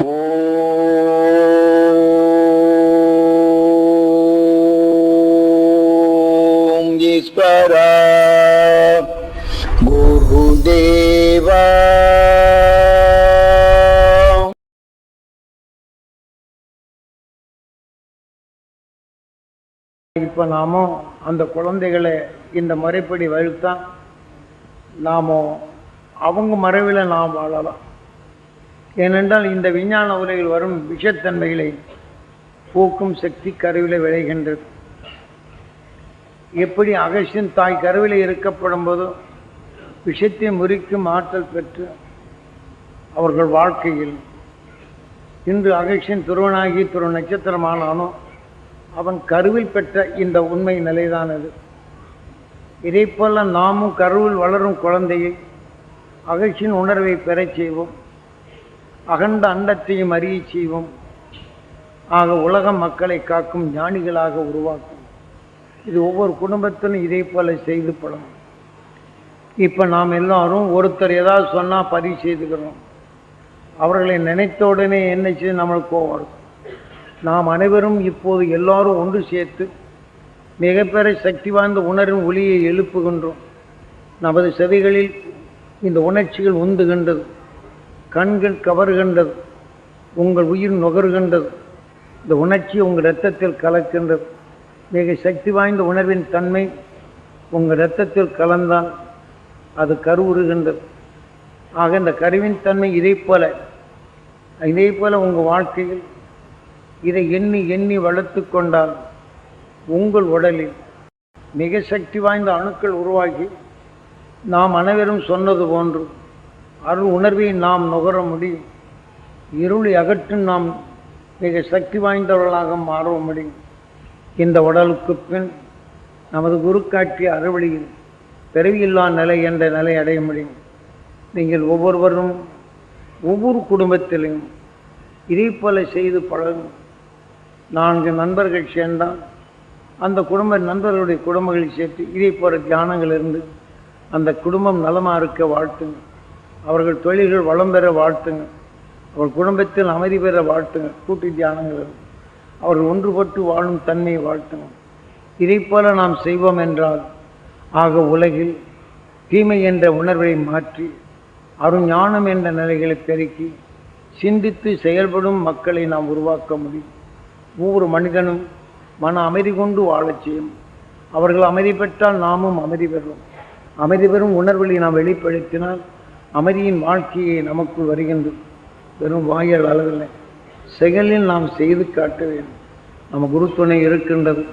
ஓம் ஈஸ்வரா குருதேவா. இப்போ நாமும் அந்த குழந்தைகளை இந்த முறைப்படி வளர்த்தா நாம அவங்க மறைவில் நாம் வாழலாம். ஏனென்றால் இந்த விஞ்ஞான உலகில் வரும் விஷத்தன்மைகளை போக்கும் சக்தி கருவிலே விளைகின்றது. எப்படி அகஸ்தியன் தாய் கருவிலே இருக்கப்படும் போது விஷத்தை முறிக்கும் ஆற்றல் பெற்று அவர்கள் வாழ்க்கையில் இன்று அகஸ்தியன் துருவனாகி துருவ நட்சத்திரமானானோ அவன் கருவில் பெற்ற இந்த உண்மை நிலைதானது. இதே போல நாமும் கருவில் வளரும் குழந்தையை அகஸ்தியன் உணர்வை பெறச் செய்வோம், அகண்ட அண்டத்தையும் அறிய செய்வோம். ஆக உலக மக்களை காக்கும் ஞானிகளாக உருவாக்கும். இது ஒவ்வொரு குடும்பத்திலும் இதே போல செய்து படும். இப்போ நாம் எல்லாரும் ஒருத்தர் ஏதாவது சொன்னால் பதிவு செய்துக்கிறோம். அவர்களை நினைத்த உடனே என்ன செய்து நம்மளுக்கு கோவம் இருக்கும். நாம் அனைவரும் இப்போது எல்லாரும் ஒன்று சேர்த்து மிகப்பெரிய சக்தி வாய்ந்த உணர்வின் ஒளியை எழுப்புகின்றோம். நமது செவிகளில் இந்த உணர்ச்சிகள் உந்துகின்றது, கண்கள் கவர்கின்றது, உங்கள் உயிர் நுகர்கின்றது. இந்த உணர்ச்சி உங்கள் இரத்தத்தில் கலக்கின்றது. மிக சக்தி வாய்ந்த உணர்வின் தன்மை உங்கள் இரத்தத்தில் கலந்தால் அது கருவுறுகின்றது. ஆக இந்த கருவின் தன்மை இதே போல உங்கள் வாழ்க்கையில் இதை எண்ணி எண்ணி வளர்த்து கொண்டால் உங்கள் உடலில் மிக சக்தி வாய்ந்த அணுக்கள் உருவாகி நாம் அனைவரும் சொன்னது போன்று அருள் உணர்வை நாம் நுகர முடியும். இருளை அகற்றும் நாம் மிக சக்தி வாய்ந்தவர்களாக மாற முடியும். இந்த உடலுக்கு பின் நமது குரு காட்டிய அறுவழியில் பிறவியில்லா நிலை என்ற நிலை அடைய முடியும். நீங்கள் ஒவ்வொருவரும் ஒவ்வொரு குடும்பத்திலும் இதே போல செய்து பழகும். 4 நண்பர்கள் சேர்ந்தால் அந்த நண்பர்களுடைய குடும்பங்களை சேர்த்து இதே போல தியானங்கள் இருந்து அந்த குடும்பம் நலமாக இருக்க வாழ்த்துங்க. அவர்கள் தொழில்கள் வளம் பெற வாழ்த்துங்க. அவர்கள் குடும்பத்தில் அமைதி பெற வாழ்த்துங்க. கூட்டு தியானங்கள் அவர்கள் ஒன்றுபட்டு வாழும் தன்மையை வாழ்த்துங்க. இதை போல நாம் செய்வோம் என்றால் ஆக உலகில் தீமை என்ற உணர்வை மாற்றி அருஞானம் என்ற நிலைகளை பெருக்கி சிந்தித்து செயல்படும் மக்களை நாம் உருவாக்க முடியும். ஒவ்வொரு மனிதனும் மன அமைதி கொண்டு வாழச் செய்யும். அவர்கள் அமைதி பெற்றால் நாமும் அமைதி பெறுவோம். அமைதி பெறும் உணர்வுகளை நாம் வெளிப்படுத்தினால் அமைதியின் வாழ்க்கையை நமக்குள் வருகின்றது. வெறும் வாயல் அளவில் செயலில் நாம் செய்து காட்ட வேண்டும். நம்ம குரு துணை இருக்கின்றது,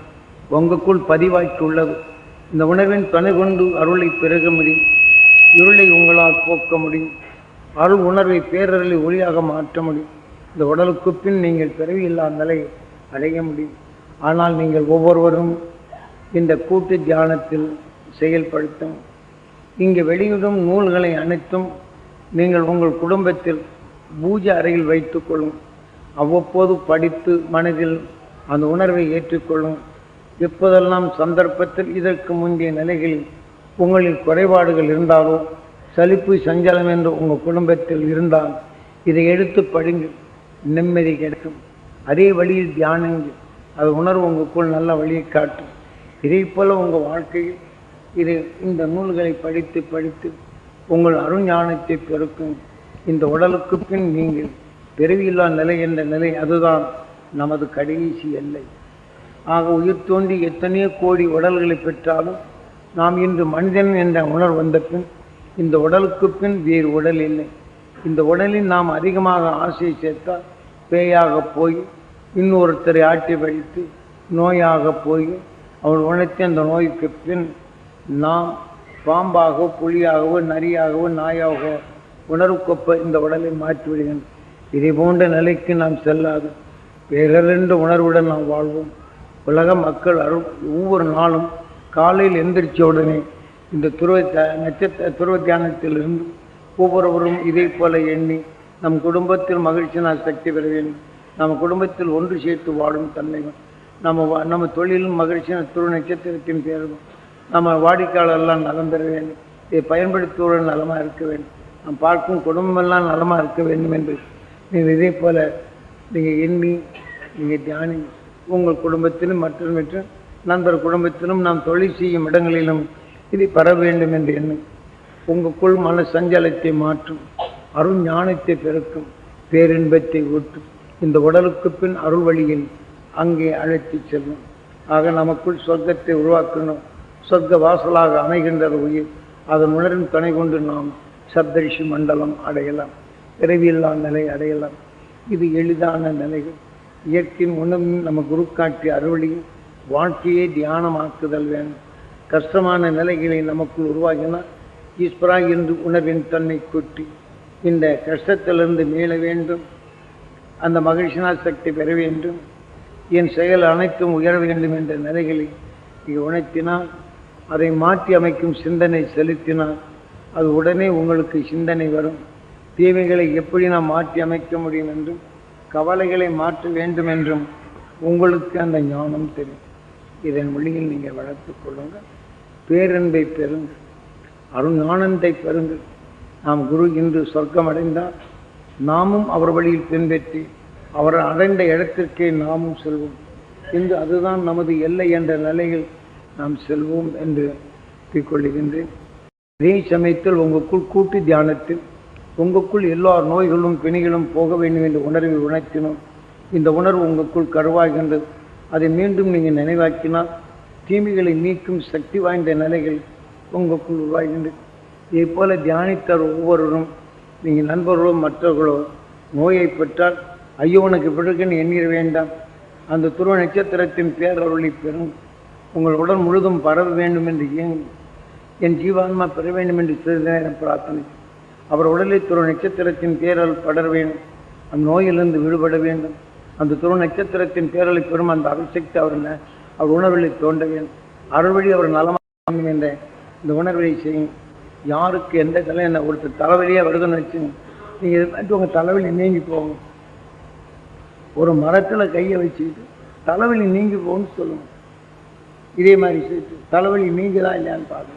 உங்களுக்குள் பதிவாக்கி உள்ளது. இந்த உணர்வின் துணை கொண்டு அருளை பெருக முடியும். இருளை உங்களால் போக்க முடியும். அருள் உணர்வை பேரருளை ஒளியாக மாற்ற முடியும். இந்த உடலுக்கு பின் நீங்கள் பிறவியில்லா நிலை அடைய முடியும். ஆனால் நீங்கள் ஒவ்வொருவரும் இந்த கூட்டு தியானத்தில் செயல்படுத்தும். இங்கே வெளியிடும் நூல்களை அனைத்தும் நீங்கள் உங்கள் குடும்பத்தில் பூஜை அறையில் வைத்துக்கொள்ளும். அவ்வப்போது படித்து மனதில் அந்த உணர்வை ஏற்றுக்கொள்ளும். எப்போதெல்லாம் சந்தர்ப்பத்தில் இதற்கு முந்தைய நிலைகளில் உங்களில் குறைபாடுகள் இருந்தாலோ சலிப்பு சஞ்சலம் என்று உங்கள் குடும்பத்தில் இருந்தால் இதை எடுத்து படிங்க, நிம்மதி கிடைக்கும். அதே வழியில் தியானங்கள் அது உணர்வு உங்களுக்குள் நல்ல வழியை காட்டும். இதே போல் உங்கள் வாழ்க்கையில் இந்த நூல்களை படித்து உங்கள் அருஞானத்தை பெருக்கும். இந்த உடலுக்கு பின் நீங்கள் பிறவியில்லா நிலை என்ற நிலை அதுதான் நமது கடைசி எல்லை. ஆக உயிர் தோன்றி எத்தனையோ கோடி உடல்களை பெற்றாலும் நாம் இன்று மனிதன் என்ற உணர்வு வந்த பின் இந்த உடலுக்கு பின் வேறு உடல் இல்லை. இந்த உடலில் நாம் அதிகமாக ஆசையை சேர்த்தால் பேயாக போய் இன்னொருத்தரை ஆட்டி வைத்து நோயாக போய் அவள் உணர்த்தி அந்த நோய்க்கு பின் நாம் பாம்பாகவோ புலியாகவோ நரியாகவோ நாயாகவோ உணர்வுக்கொப்ப இந்த உடலை மாற்றிவிடுகின்றோம். இதை போன்ற நிலைக்கு நாம் செல்லாது வேறென்று உணர்வுடன் நாம் வாழ்வோம். உலக மக்கள் ஒவ்வொரு நாளும் காலையில் எந்திரிச்ச உடனே இந்த துருவ தியானத்திலிருந்து ஒவ்வொருவரும் இதே போல எண்ணி நம் குடும்பத்தில் மகிழ்ச்சியினால் சக்தி பெற வேண்டும். நம்ம குடும்பத்தில் ஒன்று சேர்த்து வாழும் தன்மை, நம்ம தொழிலும் மகிழ்ச்சியான துருவ நட்சத்திரத்தின் பேரும் நம்ம வாடிக்கையாளர்லாம் நலம் பெற வேண்டும். இதை பயன்படுத்துவதன் நலமாக இருக்க வேண்டும். நாம் பார்க்கும் குடும்பமெல்லாம் நலமாக இருக்க வேண்டும் என்று நீங்கள் இதே போல் நீங்கள் எண்ணி நீங்கள் தியானி உங்கள் குடும்பத்திலும் மற்ற நண்பர் குடும்பத்திலும் நாம் தொழில் செய்யும் இடங்களிலும் இதை பெற வேண்டும் என்று எண்ணம் உங்களுக்குள் மன சஞ்சலத்தை மாற்றும், அருள் ஞானத்தை பெருக்கும், பேரின்பத்தை ஊட்டும், இந்த உடலுக்கு பின் அருள் வழியில் அங்கே அழைத்து செல்லும். ஆக நமக்குள் சொர்க்கத்தை உருவாக்கணும். சொர்க்க வாசலாக அமைகின்றது உயிர். அதன் உணர்வின் துணை கொண்டு நாம் சப்தரிஷி மண்டலம் அடையலாம், பிறவியில்லா நிலை அடையலாம். இது எளிதான நிலைகள். இயற்கையின் உணர்வின் நம்ம குரு காட்டி அருளியும் வாழ்க்கையை தியானமாக்குதல் வேண்டும். கஷ்டமான நிலைகளை நமக்குள் உருவாகினால் ஈஸ்வரா என்று உணர்வின் தன்னை கூட்டி இந்த கஷ்டத்திலிருந்து மீள வேண்டும், அந்த மகிழ்ச்சினால் சக்தி பெற வேண்டும், என் செயல் அனைத்தும் உயர வேண்டும் என்ற நிலைகளை நீங்கள் உணர்த்தினால், அதை மாற்றி அமைக்கும் சிந்தனை செலுத்தினால் அது உடனே உங்களுக்கு சிந்தனை வரும். தீமைகளை எப்படி நாம் மாற்றி அமைக்க முடியும் என்றும் கவலைகளை மாற்ற வேண்டும் என்றும் உங்களுக்கு அந்த ஞானம் தெரியும். இதன் வழியில் நீங்கள் வளர்த்து கொள்ளுங்கள். பேரன்பை பெறுங்கள், அருள் ஞானத்தை பெறுங்கள். நாம் குரு இன்று சொர்க்கம் அடைந்தால் நாமும் அவர் வழியில் பின்பற்றி அவர் அடைந்த இடத்திற்கே நாமும் செல்வோம். இன்று அதுதான் நமது எல்லை என்ற நிலையில் நாம் செல்வோம் என்று கூறிக்கொள்கின்றேன். இதே சமயத்தில் உங்களுக்குள் கூட்டு தியானத்தில் உங்களுக்குள் எல்லா நோய்களும் பிணிகளும் போக வேண்டும் என்ற உணர்வை உணர்த்தினோம். இந்த உணர்வு உங்களுக்குள் கருவாகின்றது. அதை மீண்டும் நீங்கள் நினைவாக்கினால் தீமைகளை நீக்கும் சக்தி வாய்ந்த நிலைகள் உங்களுக்குள் உருவாகின்றது. இதே போல தியானித்தார் ஒவ்வொருவரும் நீங்கள் நண்பர்களோ மற்றவர்களோ நோயை பெற்றால் ஐயோ உனக்கு பிறகுன்னு எண்ணிட வேண்டாம். அந்த துருவ நட்சத்திரத்தின் பேரருளை பெறும். உங்கள் உடல் முழுதும் பரவ வேண்டும் என்று என் ஜீவான்மா பெற வேண்டும் என்று சிறிது நேரம் பிரார்த்தனை. அவர் உடலில் துருவ நட்சத்திரத்தின் பேரல் படர வேண்டும், அந்த நோயிலிருந்து விடுபட வேண்டும். அந்த துருவ நட்சத்திரத்தின் பேரலை பெறும் அந்த அபிஷக்தி அவர் உணர்வில் தோன்ற வேண்டும். அறுவழி அவர் நலமாக என்ற இந்த உணர்வை செய்யும். யாருக்கு எந்த தலை என்ன ஒருத்தர் தலைவலியாக வருதுன்னு வச்சுங்க, நீங்கள் உங்கள் தலைவலி நீங்கி போகும். ஒரு மரத்தில் கையை வச்சுக்கிட்டு தலைவலி நீங்கி போகும்னு சொல்லுங்க. இதே மாதிரி சேர்த்து தலைவலி நீங்கதான் இல்லையான்னு பார்க்கணும்.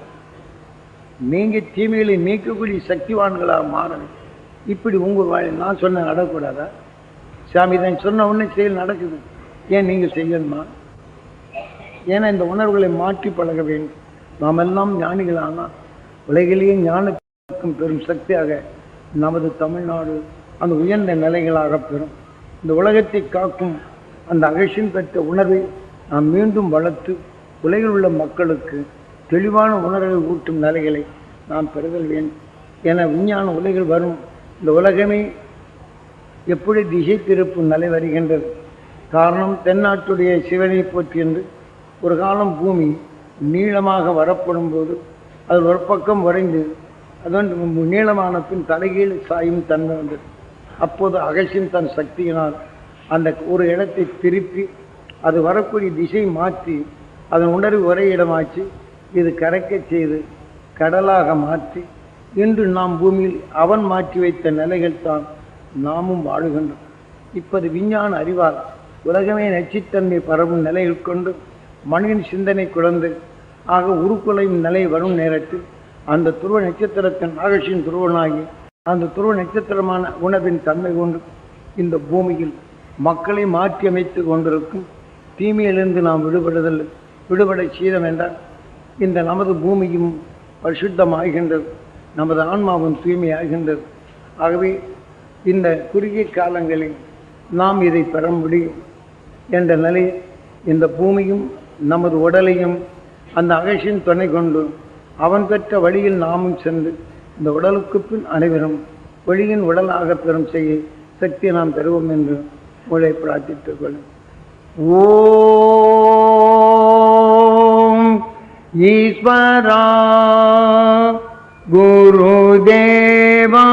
நீங்கள் தீமைகளை நீக்கக்கூடிய சக்திவான்களாக மாறணும். இப்படி உங்கள் வாழை நான் சொன்ன நடக்கூடாதா? சாமி தான் சொன்ன உடனே செயல் நடக்குது, ஏன் நீங்கள் செய்யணுமா? ஏன்னா இந்த உணர்வுகளை மாற்றி பழக வேண்டும். நாம் எல்லாம் ஞானிகளானால் உலகிலேயே ஞானத்திற்கும் பெரும் சக்தியாக நமது தமிழ்நாடு அந்த உயர்ந்த நிலைகளாக பெறும். இந்த உலகத்தை காக்கும் அந்த அகழ்ச்சியின் பெற்ற உணர்வை நாம் மீண்டும் வளர்த்து உலகில் உள்ள மக்களுக்கு தெளிவான உணர்வை ஊட்டும் நிலைகளை நாம் பெறுதல் வேண்டும். என விஞ்ஞான உலகில் வரும் இந்த உலகமே எப்படி திசை திருப்பும் நிலை வருகின்றது. காரணம் தென்னாட்டுடைய சிவனை போற்றி என்று ஒரு காலம் பூமி நீளமாக வரப்படும் போது அது ஒரு பக்கம் வரைந்து அது நீளமான பின் தலைகீழ் சாயும் தன்மை வந்தது. அப்போது அகழ்ச்சியின் தன் சக்தியினால் அந்த ஒரு இடத்தை திருப்பி அது வரக்கூடிய திசை மாற்றி அதன் உணர்வு ஒரே இடமாச்சு இது கரைக்க செய்து கடலாக மாற்றி இன்று நாம் பூமியில் அவன் மாற்றி வைத்த நிலைகள் தான் நாமும் வாழுகின்றோம். இப்போது விஞ்ஞான அறிவால் உலகமே நச்சுத்தன்மை பரவும் நிலையில் கொண்டு மனிதன் சிந்தனை குழந்து ஆக உருக்குலையும் நிலை வரும் நேரத்தில் அந்த துருவ நட்சத்திரத்தின் ஆகர்ஷின் துருவனாகி அந்த துருவ நட்சத்திரமான உணவின் தன்மை கொண்டு இந்த பூமியில் மக்களை மாற்றி அமைத்து கொண்டிருக்கும் தீமையிலிருந்து நாம் விடுபட செய்தோம் என்றால் இந்த நமது பூமியும் பரிசுத்தமாகின்றது, நமது ஆன்மாவும் தூய்மையாகின்றது. ஆகவே இந்த குறுகிய காலங்களில் நாம் இதை பெற முடியும் என்ற நிலையில் இந்த பூமியும் நமது உடலையும் அந்த அகழ்ச்சியின் துணை கொண்டு அவன் பெற்ற வழியில் நாமும் சென்று இந்த உடலுக்கு பின் அனைவரும் வெளியின் உடலாக பெறும் செய்ய சக்தியை நாம் பெறுவோம் என்று உங்களை பிரார்த்தித்துக் கொள்ளும். ஓம் ஈஸ்வரா குருதேவா